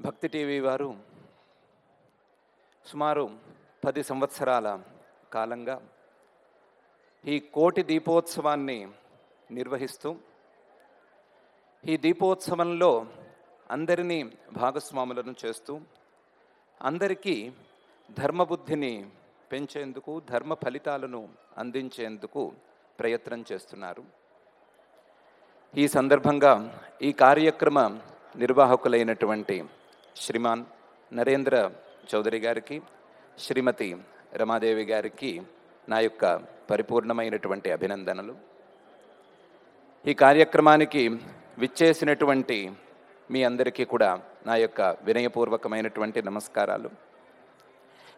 భక్తి టీవీ వారు సుమారు 10 సంవత్సరాల కాలంగా ఈ కోటి దీపోత్సవాన్ని నిర్వహిస్తూ ఈ దీపోత్సవంలో అందరినీ భాగస్వాములను చేస్తూ అందరికీ ధర్మబుద్ధిని పెంచేందుకు ధర్మ ఫలితాలను అందించేందుకు ప్రయత్నం చేస్తున్నారు. ఈ సందర్భంగా ఈ కార్యక్రమ నిర్వాహకులైనటువంటి శ్రీమాన్ నరేంద్ర చౌదరి గారికి, శ్రీమతి రమాదేవి గారికి నా యొక్క పరిపూర్ణమైనటువంటి అభినందనలు. ఈ కార్యక్రమానికి విచ్చేసినటువంటి మీ అందరికీ కూడా నా యొక్క వినయపూర్వకమైనటువంటి నమస్కారాలు.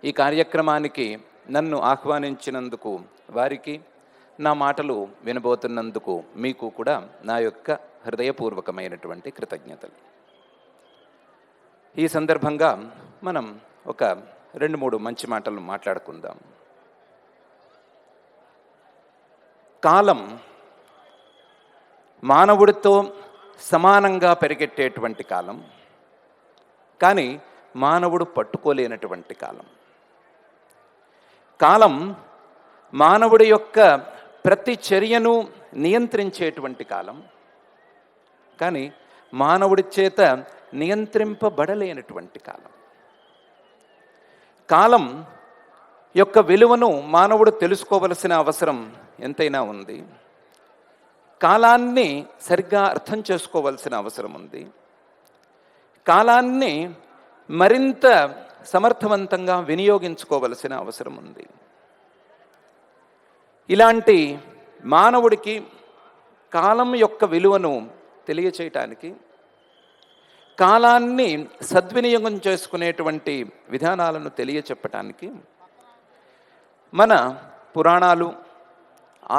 ఈ కార్యక్రమానికి నన్ను ఆహ్వానించినందుకు వారికి, నా మాటలు వినబోతున్నందుకు మీకు కూడా నా యొక్క హృదయపూర్వకమైనటువంటి కృతజ్ఞతలు. ఈ సందర్భంగా మనం ఒక 2-3 మంచి మాటలు మాట్లాడుకుందాం. కాలం మానవుడితో సమానంగా పరిగెట్టేటువంటి కాలం, కానీ మానవుడు పట్టుకోలేనటువంటి కాలం. కాలం మానవుడి యొక్క ప్రతి చర్యను నియంత్రించేటువంటి కాలం, కానీ మానవుడి చేత నియంత్రింపబడలేనటువంటి కాలం. కాలం యొక్క విలువను మానవుడు తెలుసుకోవలసిన అవసరం ఎంతైనా ఉంది. కాలాన్ని సరిగ్గా అర్థం చేసుకోవలసిన అవసరం ఉంది. కాలాన్ని మరింత సమర్థవంతంగా వినియోగించుకోవలసిన అవసరం ఉంది. ఇలాంటి మానవుడికి కాలం యొక్క విలువను తెలియచేయటానికి, కాలాన్ని సద్వినియోగం చేసుకునేటువంటి విధానాలను తెలియచెప్పటానికి మన పురాణాలు,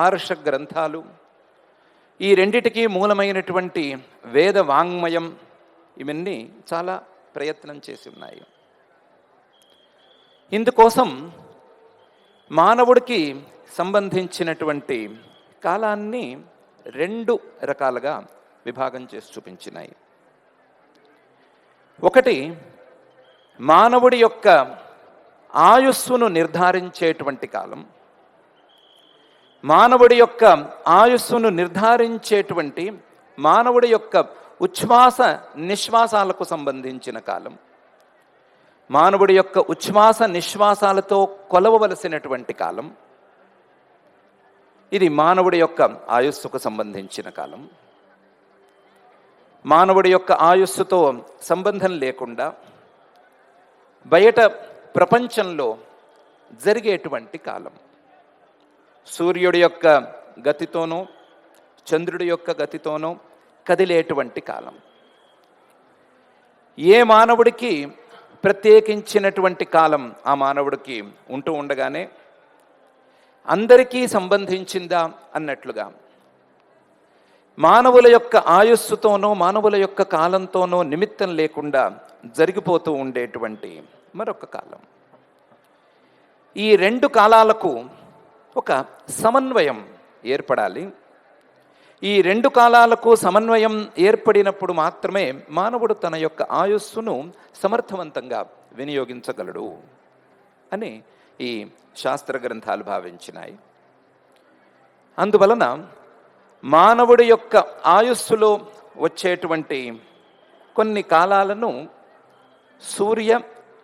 ఆర్ష గ్రంథాలు, ఈ రెండిటికి మూలమైనటువంటి వేద వాంగ్మయం ఇవన్నీ చాలా ప్రయత్నం చేసి ఉన్నాయి. ఇందుకోసం మానవుడికి సంబంధించినటువంటి కాలాన్ని 2 రకాలుగా విభాగం చేసి చూపించినాయి. ఒకటి, మానవుడి యొక్క ఆయుస్సును నిర్ధారించేటువంటి కాలం. మానవుడి యొక్క ఆయుస్సును నిర్ధారించేటువంటి మానవుడి యొక్క ఉచ్ఛ్వాస నిశ్వాసాలకు సంబంధించిన కాలం. మానవుడి యొక్క ఉచ్ఛ్వాస నిశ్వాసాలతో కొలవవలసినటువంటి కాలం. ఇది మానవుడి యొక్క ఆయుస్సుకు సంబంధించిన కాలం. మానవుడి యొక్క ఆయుస్సుతో సంబంధం లేకుండా బయట ప్రపంచంలో జరిగేటువంటి కాలం. సూర్యుడి యొక్క గతితోనో చంద్రుడి యొక్క గతితోనో కదిలేటువంటి కాలం. ఏ మానవుడికి ప్రత్యేకించినటువంటి కాలం ఆ మానవుడికి ఉంటూ ఉండగానే అందరికీ సంబంధించిందా అన్నట్లుగా మానవుల యొక్క ఆయుస్సుతోనో మానవుల యొక్క కాలంతోనో నిమిత్తం లేకుండా జరిగిపోతూ ఉండేటువంటి మరొక కాలం. ఈ 2 కాలాలకు ఒక సమన్వయం ఏర్పడాలి. ఈ 2 కాలాలకు సమన్వయం ఏర్పడినప్పుడు మాత్రమే మానవుడు తన యొక్క ఆయుస్సును సమర్థవంతంగా వినియోగించగలడు అని ఈ శాస్త్ర గ్రంథాలు భావించినాయి. అందువలన మానవుడి యొక్క ఆయుస్సులో వచ్చేటువంటి కొన్ని కాలాలను సూర్య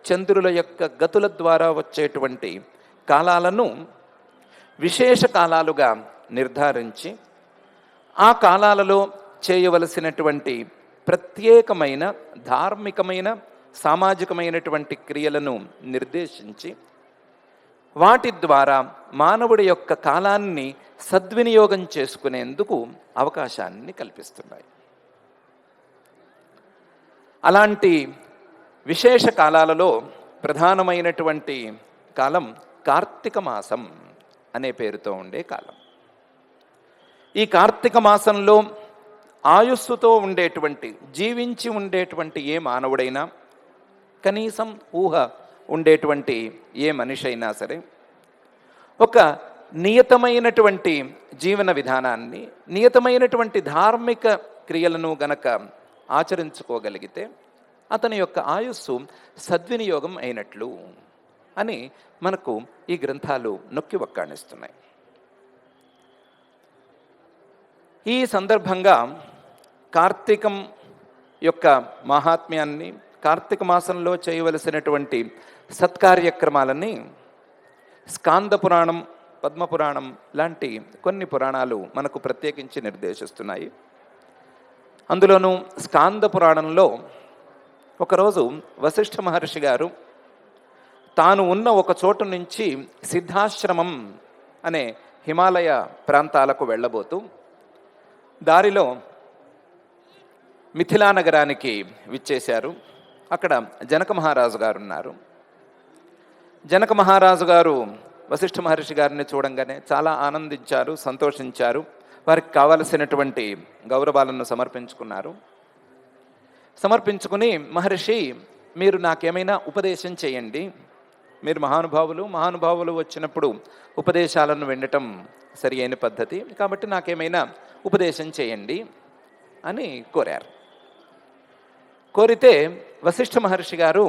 చంద్రుల యొక్క గతుల ద్వారా వచ్చేటువంటి కాలాలను విశేష కాలాలుగా నిర్ధారించి ఆ కాలాలలో చేయవలసినటువంటి ప్రత్యేకమైన ధార్మికమైన సామాజికమైనటువంటి క్రియలను నిర్దేశించి వాటి ద్వారా మానవుడి యొక్క కాలాన్ని సద్వినియోగం చేసుకునేందుకు అవకాశాన్ని కల్పిస్తున్నాయి. అలాంటి విశేష కాలాలలో ప్రధానమైనటువంటి కాలం కార్తీక మాసం అనే పేరుతో ఉండే కాలం. ఈ కార్తీక మాసంలో ఆయుస్సుతో ఉండేటువంటి, జీవించి ఉండేటువంటి ఏ మానవుడైనా, కనీసం ఊహ ఉండేటువంటి ఏ మనిషి అయినా సరే ఒక నియతమైనటువంటి జీవన విధానాన్ని, నియతమైనటువంటి ధార్మిక క్రియలను గనక ఆచరించుకోగలిగితే అతని యొక్క ఆయుస్సు సద్వినియోగం అయినట్లు అని మనకు ఈ గ్రంథాలు నొక్కి వక్కాణిస్తున్నాయి. ఈ సందర్భంగా కార్తీకం యొక్క మహాత్మ్యాన్ని, కార్తీక మాసంలో చేయవలసినటువంటి సత్కార్యక్రమాలని స్కాంద పురాణం, పద్మపురాణం లాంటి కొన్ని పురాణాలు మనకు ప్రత్యేకించి నిర్దేశిస్తున్నాయి. అందులోనూ స్కాంద పురాణంలో ఒకరోజు వశిష్ఠ మహర్షి గారు తాను ఉన్న ఒక చోటు నుంచి సిద్ధాశ్రమం అనే హిమాలయ ప్రాంతాలకు వెళ్ళబోతూ దారిలో మిథిలా నగరానికి విచ్చేశారు. అక్కడ జనక మహారాజు గారు ఉన్నారు. జనక మహారాజు గారు వశిష్ఠ మహర్షి గారిని చూడంగానే చాలా ఆనందించారు, సంతోషించారు. వారికి కావలసినటువంటి గౌరవాలను సమర్పించుకున్నారు. సమర్పించుకుని, మహర్షి మీరు నాకేమైనా ఉపదేశం చేయండి, మీరు మహానుభావులు వచ్చినప్పుడు ఉపదేశాలను వినటం సరి అయిన పద్ధతి, కాబట్టి నాకేమైనా ఉపదేశం చేయండి అని కోరారు. కోరితే వశిష్ఠ మహర్షి గారు,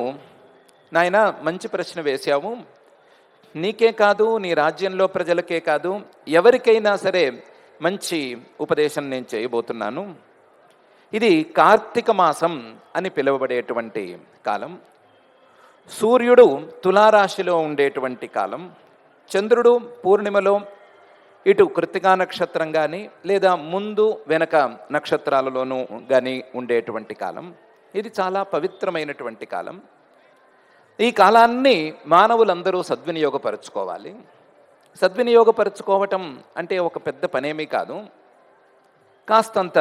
నాయన మంచి ప్రశ్న వేశావు, నీకే కాదు నీ రాజ్యంలో ప్రజలకే కాదు ఎవరికైనా సరే మంచి ఉపదేశం నేను చేయబోతున్నాను. ఇది కార్తీక మాసం అని పిలువబడేటువంటి కాలం. సూర్యుడు తులారాశిలో ఉండేటువంటి కాలం. చంద్రుడు పూర్ణిమలో ఇటు కృత్తికా నక్షత్రం కానీ లేదా ముందు వెనక నక్షత్రాలలోనూ కానీ ఉండేటువంటి కాలం. ఇది చాలా పవిత్రమైనటువంటి కాలం. ఈ కాలాన్ని మానవులందరూ సద్వినియోగపరచుకోవాలి. సద్వినియోగపరచుకోవటం అంటే ఒక పెద్ద పనేమీ కాదు. కాస్తంత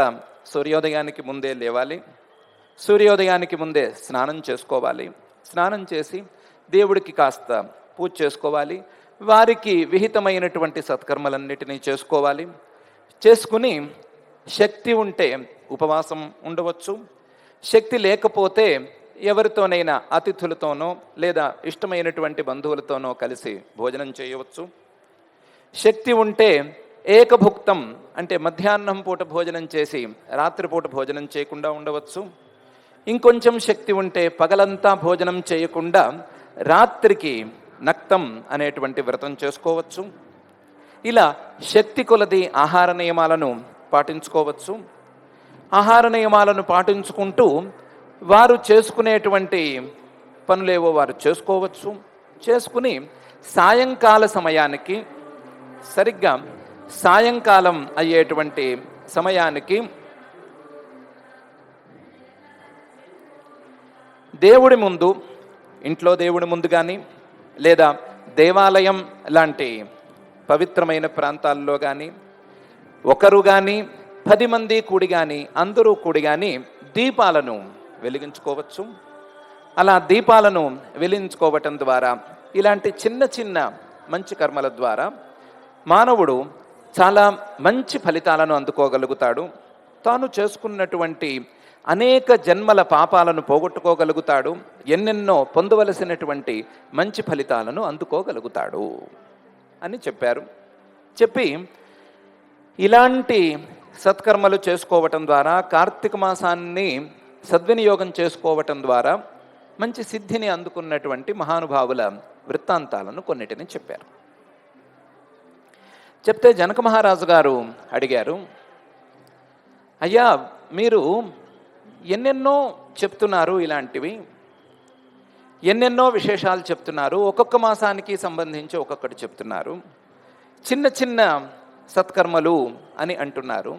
సూర్యోదయానికి ముందే లేవాలి, సూర్యోదయానికి ముందే స్నానం చేసుకోవాలి, స్నానం చేసి దేవుడికి కాస్త పూజ చేసుకోవాలి, వారికి విహితమైనటువంటి సత్కర్మలన్నిటినీ చేసుకోవాలి. చేసుకుని శక్తి ఉంటే ఉపవాసం ఉండవచ్చు, శక్తి లేకపోతే ఎవరితోనైనా అతిథులతోనో లేదా ఇష్టమైనటువంటి బంధువులతోనో కలిసి భోజనం చేయవచ్చు. శక్తి ఉంటే ఏకభుక్తం అంటే మధ్యాహ్నం పూట భోజనం చేసి రాత్రిపూట భోజనం చేయకుండా ఉండవచ్చు. ఇంకొంచెం శక్తి ఉంటే పగలంతా భోజనం చేయకుండా రాత్రికి నక్తం అనేటువంటి వ్రతం చేసుకోవచ్చు. ఇలా శక్తి కొలది ఆహార నియమాలను పాటించుకోవచ్చు. ఆహార నియమాలను పాటించుకుంటూ వారు చేసుకునేటువంటి పనులేవో వారు చేసుకోవచ్చు. చేసుకుని సాయంకాల సమయానికి, సరిగ్గా సాయంకాలం అయ్యేటువంటి సమయానికి దేవుడి ముందు, ఇంట్లో దేవుడి ముందు కానీ లేదా దేవాలయం లాంటి పవిత్రమైన ప్రాంతాల్లో కానీ ఒకరు కానీ 10 మంది కూడి కానీ అందరూ కూడి కానీ దీపాలను వెలిగించుకోవచ్చు. అలా దీపాలను వెలిగించుకోవటం ద్వారా ఇలాంటి చిన్న చిన్న మంచి కర్మల ద్వారా మానవుడు చాలా మంచి ఫలితాలను అందుకోగలుగుతాడు. తాను చేసుకున్నటువంటి అనేక జన్మల పాపాలను పోగొట్టుకోగలుగుతాడు. ఎన్నెన్నో పొందవలసినటువంటి మంచి ఫలితాలను అందుకోగలుగుతాడు అని చెప్పారు. చెప్పి ఇలాంటి సత్కర్మలు చేసుకోవటం ద్వారా, కార్తీక మాసాన్ని సద్వినియోగం చేసుకోవటం ద్వారా మంచి సిద్ధిని అందుకున్నటువంటి మహానుభావుల వృత్తాంతాలను కొన్నిటిని చెప్పారు. చెప్తే జనక మహారాజు గారు అడిగారు, అయ్యా మీరు ఎన్నెన్నో చెప్తున్నారు, ఇలాంటివి ఎన్నెన్నో విశేషాలు చెప్తున్నారు, ఒక్కొక్క మాసానికి సంబంధించి ఒక్కొక్కటి చెప్తున్నారు, చిన్న చిన్న సత్కర్మలు అని అంటున్నారు.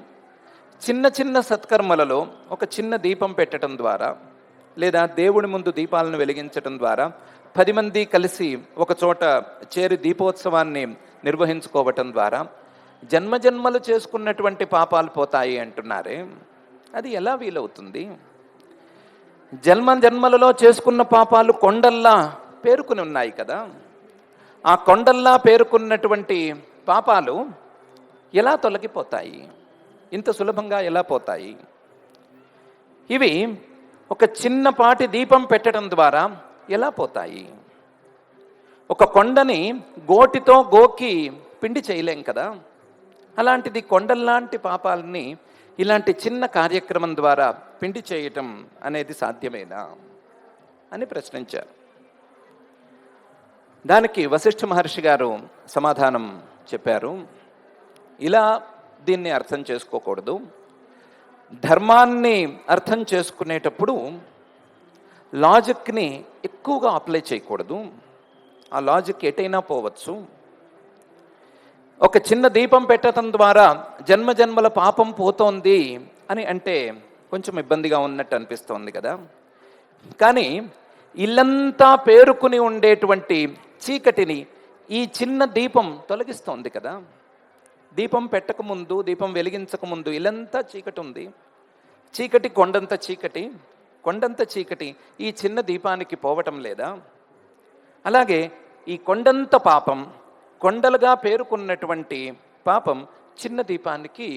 చిన్న చిన్న సత్కర్మలలో ఒక చిన్న దీపం పెట్టడం ద్వారా లేదా దేవుడి ముందు దీపాలను వెలిగించడం ద్వారా 10 మంది కలిసి ఒక చోట చేరి దీపోత్సవాన్ని నిర్వహించుకోవటం ద్వారా జన్మజన్మలు చేసుకున్నటువంటి పాపాలు పోతాయి అంటున్నారే, అది ఎలా వీలవుతుంది? జన్మలలో చేసుకున్న పాపాలు కొండల్లా పేరుకుని ఉన్నాయి కదా, ఆ కొండల్లా పేరుకున్నటువంటి పాపాలు ఎలా తొలగిపోతాయి? ఇంత సులభంగా ఎలా పోతాయి? ఇవి ఒక చిన్నపాటి దీపం పెట్టడం ద్వారా ఎలా పోతాయి? ఒక కొండని గోటితో గోకి పిండి చేయలేం కదా, అలాంటిది కొండల్లాంటి పాపాలని ఇలాంటి చిన్న కార్యక్రమం ద్వారా పిండి చేయటం అనేది సాధ్యమేనా అని ప్రశ్నించారు. దానికి వశిష్ఠ మహర్షి గారు సమాధానం చెప్పారు, ఇలా దీన్ని అర్థం చేసుకోకూడదు. ధర్మాన్ని అర్థం చేసుకునేటప్పుడు లాజిక్ని ఎక్కువగా అప్లై చేయకూడదు. ఆ లాజిక్ ఎటైనా పోవచ్చు. ఒక చిన్న దీపం పెట్టడం ద్వారా జన్మజన్మల పాపం పోతోంది అని అంటే కొంచెం ఇబ్బందిగా ఉన్నట్టు అనిపిస్తోంది కదా. కానీ ఇల్లంతా పేరుకుని ఉండేటువంటి చీకటిని ఈ చిన్న దీపం తొలగిస్తోంది కదా. దీపం పెట్టకముందు, దీపం వెలిగించకముందు ఇల్లంతా చీకటి ఉంది. చీకటి కొండంత చీకటి, కొండంత చీకటి ఈ చిన్న దీపానికి పోవటం లేదా? అలాగే ఈ కొండంత పాపం, కొండలుగా పేరుకున్నటువంటి పాపం చిన్న దీపానికి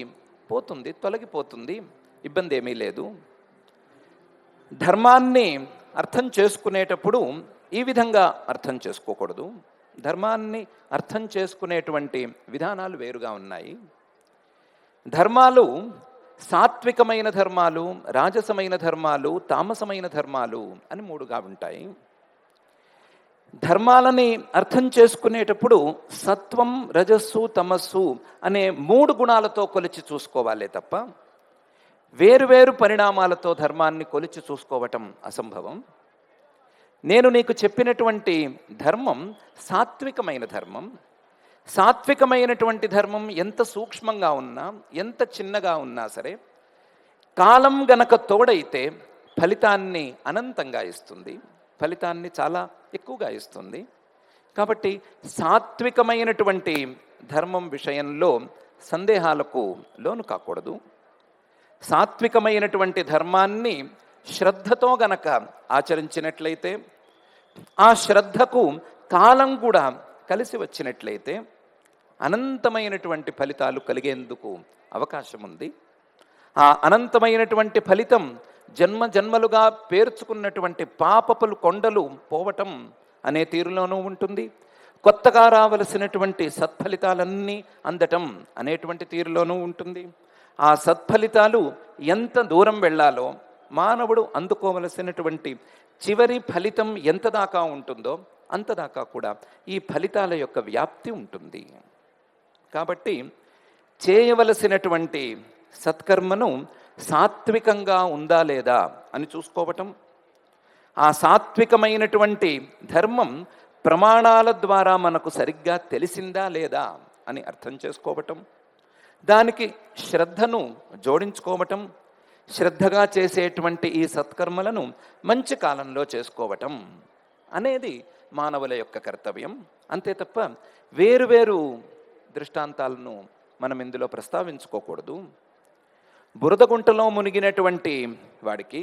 పోతుంది, తొలగిపోతుంది, ఇబ్బంది ఏమీ లేదు. ధర్మాన్ని అర్థం చేసుకునేటప్పుడు ఈ విధంగా అర్థం చేసుకోకూడదు. ధర్మాన్ని అర్థం చేసుకునేటువంటి విధానాలు వేరుగా ఉన్నాయి. ధర్మాలు సాత్వికమైన ధర్మాలు, రాజసమైన ధర్మాలు, తామసమైన ధర్మాలు అని మూడుగా ఉంటాయి. ధర్మాలని అర్థం చేసుకునేటప్పుడు సత్వం, రజస్సు, తమస్సు అనే 3 గుణాలతో కొలిచి చూసుకోవాలే తప్ప వేరువేరు పరిణామాలతో ధర్మాన్ని కొలిచి చూసుకోవటం అసంభవం. నేను నీకు చెప్పినటువంటి ధర్మం సాత్వికమైన ధర్మం. సాత్వికమైనటువంటి ధర్మం ఎంత సూక్ష్మంగా ఉన్నా, ఎంత చిన్నగా ఉన్నా సరే, కాలం గనక తోడైతే ఫలితాన్ని అనంతంగా ఇస్తుంది, ఫలితాన్ని చాలా ఎక్కువగా ఇస్తుంది. కాబట్టి సాత్వికమైనటువంటి ధర్మం విషయంలో సందేహాలకు లోను కాకూడదు. సాత్వికమైనటువంటి ధర్మాన్ని శ్రద్ధతో గనక ఆచరించినట్లయితే, ఆ శ్రద్ధకు కాలం కూడా కలిసి వచ్చినట్లయితే అనంతమైనటువంటి ఫలితాలు కలిగేందుకు అవకాశం ఉంది. ఆ అనంతమైనటువంటి ఫలితం జన్మ జన్మలుగా పేర్చుకున్నటువంటి పాపపులు కొండలు పోవటం అనే తీరులోనూ ఉంటుంది. కొత్తగా రావలసినటువంటి సత్ఫలితాలన్నీ అందటం అనేటువంటి తీరులోనూ ఉంటుంది. ఆ సత్ఫలితాలు ఎంత దూరం వెళ్ళాలో, మానవుడు అందుకోవలసినటువంటి చివరి ఫలితం ఎంత దాకా ఉంటుందో అంతదాకా కూడా ఈ ఫలితాల యొక్క వ్యాప్తి ఉంటుంది. కాబట్టి చేయవలసినటువంటి సత్కర్మను సాత్వికంగా ఉందా లేదా అని చూసుకోవటం, ఆ సాత్వికమైనటువంటి ధర్మం ప్రమాణాల ద్వారా మనకు సరిగ్గా తెలిసిందా లేదా అని అర్థం చేసుకోవటం, దానికి శ్రద్ధను జోడించుకోవటం, శ్రద్ధగా చేసేటువంటి ఈ సత్కర్మలను మంచి కాలంలో చేసుకోవటం అనేది మానవుల యొక్క కర్తవ్యం. అంతే తప్ప వేరువేరు దృష్టాంతాలను మనం ఇందులో ప్రస్తావించుకోకూడదు. బురదగుంటలో మునిగినటువంటి వాడికి,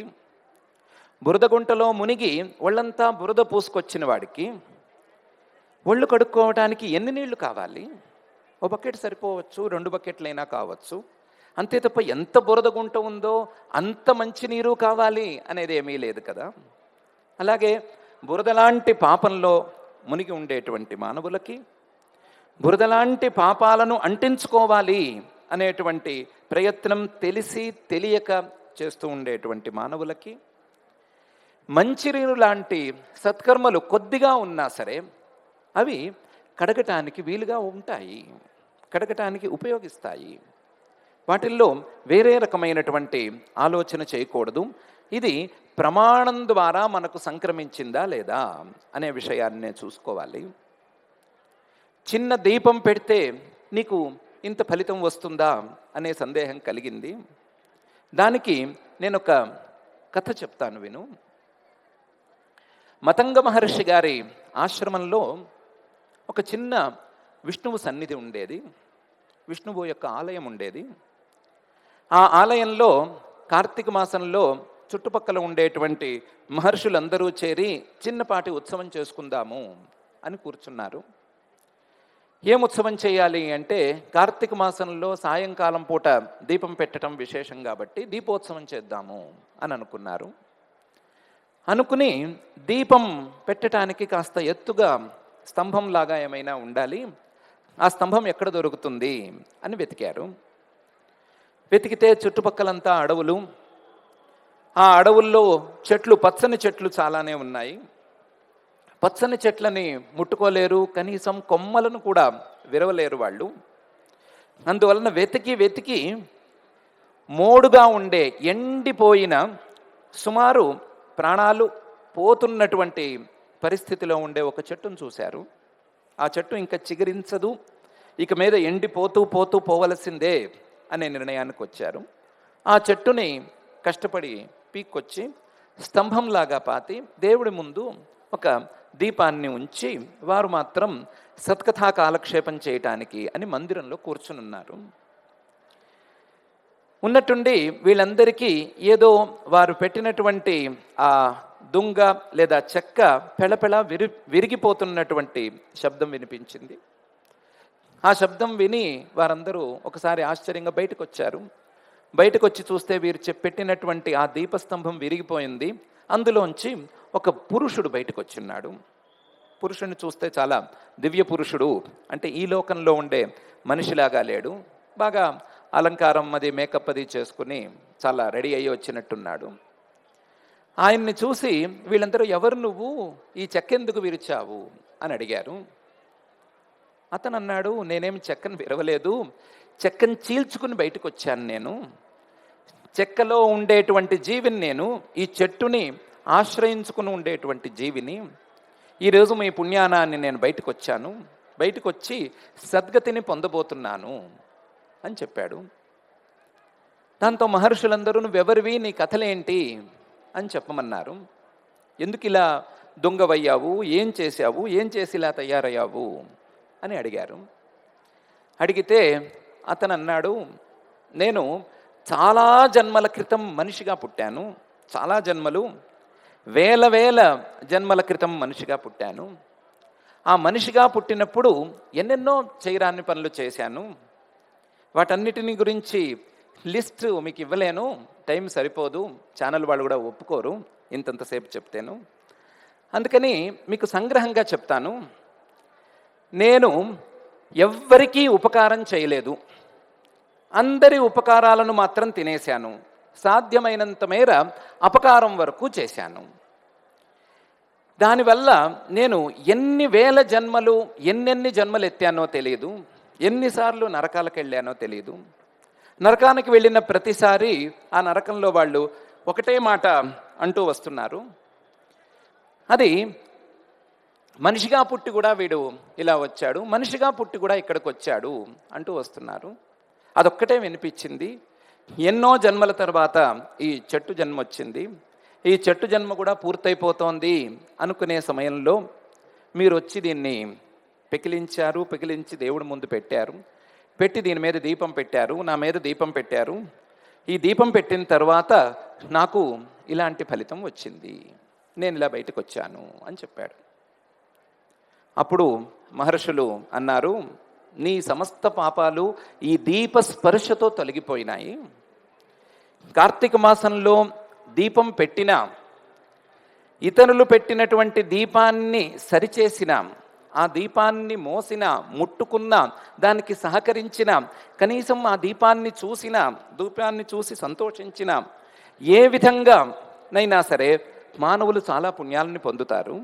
బురదగుంటలో మునిగి ఒళ్ళంతా బురద పూసుకొచ్చిన వాడికి ఒళ్ళు కడుక్కోవడానికి ఎన్ని నీళ్లు కావాలి? 1 బకెట్ సరిపోవచ్చు, 2 బకెట్లైనా కావచ్చు. అంతే తప్ప ఎంత బురద గుంట ఉందో అంత మంచి నీరు కావాలి అనేది ఏమీ లేదు కదా. అలాగే బురదలాంటి పాపంలో మునిగి ఉండేటువంటి మానవులకి, బురదలాంటి పాపాలను అంటించుకోవాలి అనేటువంటి ప్రయత్నం తెలిసి తెలియక చేస్తూ ఉండేటువంటి మానవులకి, మంచినీరు లాంటి సత్కర్మలు కొద్దిగా ఉన్నా సరే అవి కడగటానికి వీలుగా ఉంటాయి, కడగటానికి ఉపయోగిస్తాయి. వాటిల్లో వేరే రకమైనటువంటి ఆలోచన చేయకూడదు. ఇది ప్రమాణం ద్వారా మనకు సంక్రమించిందా లేదా అనే విషయాన్నే చూసుకోవాలి. చిన్న దీపం పెడితే నీకు ఇంత ఫలితం వస్తుందా అనే సందేహం కలిగింది. దానికి నేను ఒక కథ చెప్తాను, విను. మతంగ మహర్షి గారి ఆశ్రమంలో ఒక చిన్న విష్ణువు సన్నిధి ఉండేది, విష్ణువు యొక్క ఆలయం ఉండేది. ఆ ఆలయంలో కార్తీక మాసంలో చుట్టుపక్కల ఉండేటువంటి మహర్షులందరూ చేరి చిన్నపాటి ఉత్సవం చేసుకుందాము అని కూర్చున్నారు. ఏం ఉత్సవం చేయాలి అంటే, కార్తీక మాసంలో సాయంకాలం పూట దీపం పెట్టడం విశేషం కాబట్టి దీపోత్సవం చేద్దాము అని అనుకున్నారు. అనుకుని దీపం పెట్టడానికి కాస్త ఎత్తుగా స్తంభంలాగా ఏమైనా ఉండాలి, ఆ స్తంభం ఎక్కడ దొరుకుతుంది అని వెతికారు. వెతికితే చుట్టుపక్కలంతా అడవులు, ఆ అడవుల్లో చెట్లు, పచ్చని చెట్లు చాలానే ఉన్నాయి. పచ్చని చెట్లని ముట్టుకోలేరు, కనీసం కొమ్మలను కూడా విరవలేరు వాళ్ళు. అందువలన వెతికి వెతికి మోడుగా ఉండే, ఎండిపోయిన, సుమారు ప్రాణాలు పోతున్నటువంటి పరిస్థితిలో ఉండే ఒక చెట్టును చూశారు. ఆ చెట్టు ఇంకా చిగురించదు, ఇక మీద ఎండిపోతూ పోతూ పోవలసిందే అనే నిర్ణయానికి వచ్చారు. ఆ చెట్టుని కష్టపడి పీక్కొచ్చి స్తంభంలాగా పాతి దేవుడి ముందు ఒక దీపాన్ని ఉంచి వారు మాత్రం సత్కథా కాలక్షేపం చేయటానికి అని మందిరంలో కూర్చునున్నారు. ఉన్నట్టుండి వీళ్ళందరికీ ఏదో వారు పెట్టినటువంటి ఆ దుంగ లేదా చెక్క పెళపెళ విరిగిపోతున్నటువంటి శబ్దం వినిపించింది. ఆ శబ్దం విని వారందరూ ఒకసారి ఆశ్చర్యంగా బయటకు వచ్చారు. బయటకు వచ్చి చూస్తే వీరు పెట్టినటువంటి ఆ దీపస్తంభం విరిగిపోయింది. అందులోంచి ఒక పురుషుడు బయటకు వచ్చిన్నాడు. పురుషుడిని చూస్తే చాలా దివ్య పురుషుడు, అంటే ఈ లోకంలో ఉండే మనిషిలాగా లేడు. బాగా అలంకారం అది, మేకప్ అది చేసుకుని చాలా రెడీ అయ్యి వచ్చినట్టున్నాడు. ఆయన్ని చూసి వీళ్ళందరూ, ఎవరు నువ్వు, ఈ చెక్కెందుకు విరిచావు అని అడిగారు. అతను అన్నాడు, నేనేమి చెక్కను విరవలేదు, చెక్కను చీల్చుకుని బయటకు వచ్చాను. నేను చెక్కలో ఉండేటువంటి జీవిని, నేను ఈ చెట్టుని ఆశ్రయించుకుని ఉండేటువంటి జీవిని. ఈరోజు మీ పుణ్యానాన్ని నేను బయటకు వచ్చాను, బయటకు వచ్చి సద్గతిని పొందబోతున్నాను అని చెప్పాడు. దాంతో మహర్షులందరూ, నువ్వెవరివి, నీ కథలేంటి అని చెప్పమన్నారు. ఎందుకు ఇలా దొంగవయ్యావు, ఏం చేశావు, ఏం చేసి ఇలా తయారయ్యావు అని అడిగారు. అడిగితే అతను అన్నాడు, నేను చాలా జన్మల క్రితం మనిషిగా పుట్టాను, చాలా జన్మలు, వేల వేల జన్మల క్రితం మనిషిగా పుట్టాను. ఆ మనిషిగా పుట్టినప్పుడు ఎన్నెన్నో చేయరాని పనులు చేశాను. వాటన్నిటిని గురించి లిస్ట్ మీకు ఇవ్వలేను, టైం సరిపోదు, ఛానల్ వాళ్ళు కూడా ఒప్పుకోరు ఇంతంతసేపు చెప్తేను. అందుకని మీకు సంగ్రహంగా చెప్తాను. నేను ఎవ్వరికీ ఉపకారం చేయలేదు, అందరి ఉపకారాలను మాత్రం తినేశాను. సాధ్యమైనంత మేర అపకారం వరకు చేశాను. దానివల్ల నేను ఎన్ని వేల జన్మలు, ఎన్నెన్ని జన్మలు ఎత్తానో తెలియదు, ఎన్నిసార్లు నరకాలకు వెళ్ళానో తెలియదు. నరకానికి వెళ్ళిన ప్రతిసారి ఆ నరకంలో వాళ్ళు ఒకటే మాట అంటూ వస్తున్నారు, అది మనిషిగా పుట్టి కూడా వీడు ఇలా వచ్చాడు, మనిషిగా పుట్టి కూడా ఇక్కడికి వచ్చాడు అంటూ వస్తున్నారు. అదొక్కటే వినిపించింది. ఎన్నో జన్మల తర్వాత ఈ చెట్టు జన్మ వచ్చింది, ఈ చెట్టు జన్మ కూడా పూర్తయిపోతోంది అనుకునే సమయంలో మీరు వచ్చి దీన్ని పెకిలించారు, పెకిలించి దేవుడి ముందు పెట్టారు, పెట్టి దీని మీద దీపం పెట్టారు, నా మీద దీపం పెట్టారు. ఈ దీపం పెట్టిన తర్వాత నాకు ఇలాంటి ఫలితం వచ్చింది, నేను ఇలా బయటకు వచ్చాను అని చెప్పాడు. అప్పుడు మహర్షులు అన్నారు, నీ సమస్త పాపాలు ఈ దీప స్పర్శతో తొలగిపోయినాయి. కార్తీక మాసంలో దీపం పెట్టిన, ఇతరులు పెట్టినటువంటి దీపాన్ని సరిచేసిన, ఆ దీపాన్ని మోసిన, ముట్టుకున్న, దానికి సహకరించిన, కనీసం ఆ దీపాన్ని చూసిన, దీపాన్ని చూసి సంతోషించిన, ఏ విధంగా నైనా సరే మానవులు చాలా పుణ్యాలని పొందుతారు.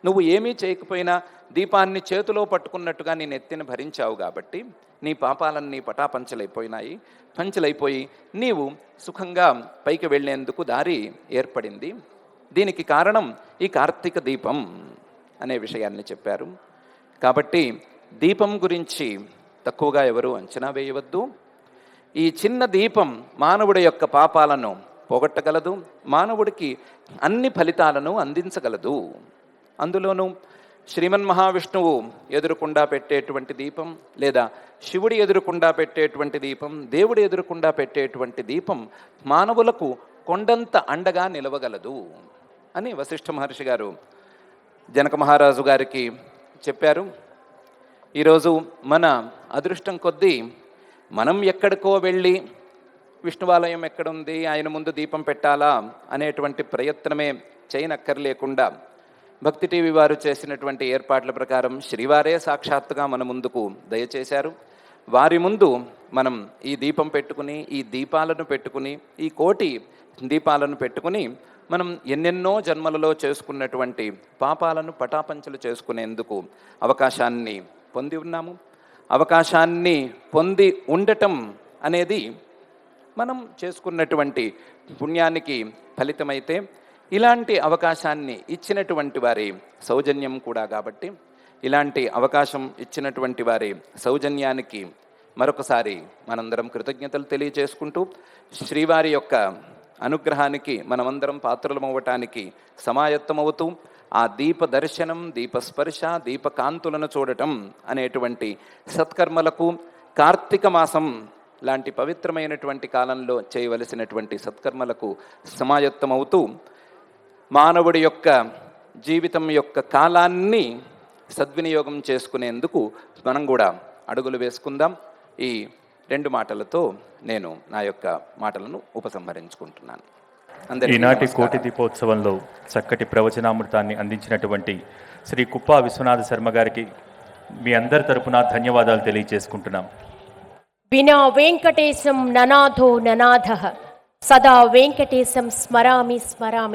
నువ్వు ఏమీ చేయకపోయినా దీపాన్ని చేతిలో పట్టుకున్నట్టుగా నీ నెత్తిని భరించావు కాబట్టి నీ పాపాలన్నీ పటాపంచలైపోయినాయి. పంచలైపోయి నీవు సుఖంగా పైకి వెళ్ళేందుకు దారి ఏర్పడింది. దీనికి కారణం ఈ కార్తీక దీపం అనే విషయాన్ని చెప్పారు. కాబట్టి దీపం గురించి తక్కువగా ఎవరు అంచనా వేయవద్దు. ఈ చిన్న దీపం మానవుడి యొక్క పాపాలను పోగొట్టగలదు, మానవుడికి అన్ని ఫలితాలను అందించగలదు. అందులోనూ శ్రీమన్ మహావిష్ణువు ఎదురుకుండా పెట్టేటువంటి దీపం, లేదా శివుడి ఎదురుకుండా పెట్టేటువంటి దీపం, దేవుడి ఎదురుకుండా పెట్టేటువంటి దీపం మానవులకు కొండంత అండగా నిలవగలదు అని వశిష్ఠ మహర్షి గారు జనక మహారాజు గారికి చెప్పారు. ఈరోజు మన అదృష్టం కొద్దీ మనం ఎక్కడికో వెళ్ళి విష్ణువాలయం ఎక్కడుంది, ఆయన ముందు దీపం పెట్టాలా అనేటువంటి ప్రయత్నమే చేయనక్కర్లేకుండా భక్తి టీవీ వారు చేసినటువంటి ఏర్పాట్ల ప్రకారం శ్రీవారే సాక్షాత్తుగా మన ముందుకు దయచేశారు. వారి ముందు మనం ఈ దీపం పెట్టుకుని, ఈ దీపాలను పెట్టుకుని, ఈ కోటి దీపాలను పెట్టుకుని మనం ఎన్నెన్నో జన్మలలో చేసుకున్నటువంటి పాపాలను పటాపంచలు చేసుకునేందుకు అవకాశాన్ని పొంది ఉన్నాము. అవకాశాన్ని పొంది ఉండటం అనేది మనం చేసుకున్నటువంటి పుణ్యానికి ఫలితమైతే, ఇలాంటి అవకాశాన్ని ఇచ్చినటువంటి వారి సౌజన్యం కూడా కాబట్టి, ఇలాంటి అవకాశం ఇచ్చినటువంటి వారి సౌజన్యానికి మరొకసారి మనందరం కృతజ్ఞతలు తెలియజేసుకుంటూ, శ్రీవారి యొక్క అనుగ్రహానికి మనమందరం పాత్రలమవ్వటానికి సమాయత్తమవుతూ, ఆ దీప దర్శనం, దీపస్పర్శ, దీపకాంతులను చూడటం అనేటువంటి సత్కర్మలకు, కార్తీక మాసం లాంటి పవిత్రమైనటువంటి కాలంలో చేయవలసినటువంటి సత్కర్మలకు సమాయత్తమవుతూ, మానవుడి యొక్క జీవితం యొక్క కాలాన్ని సద్వినియోగం చేసుకునేందుకు మనం కూడా అడుగులు వేసుకుందాం. ఈ 2 మాటలతో నేను నా యొక్క మాటలను ఉపసంహరించుకుంటున్నాను. ఈనాటి కోటి దీపోత్సవంలో చక్కటి ప్రవచనామృతాన్ని అందించినటువంటి శ్రీ కుప్పా విశ్వనాథ శర్మ గారికి మీ అందరి తరపున ధన్యవాదాలు తెలియజేసుకుంటున్నాం. వినా వెంకటేశం ననాథో ననాథః, సదా వెంకటేశం స్మరామి స్మరామి.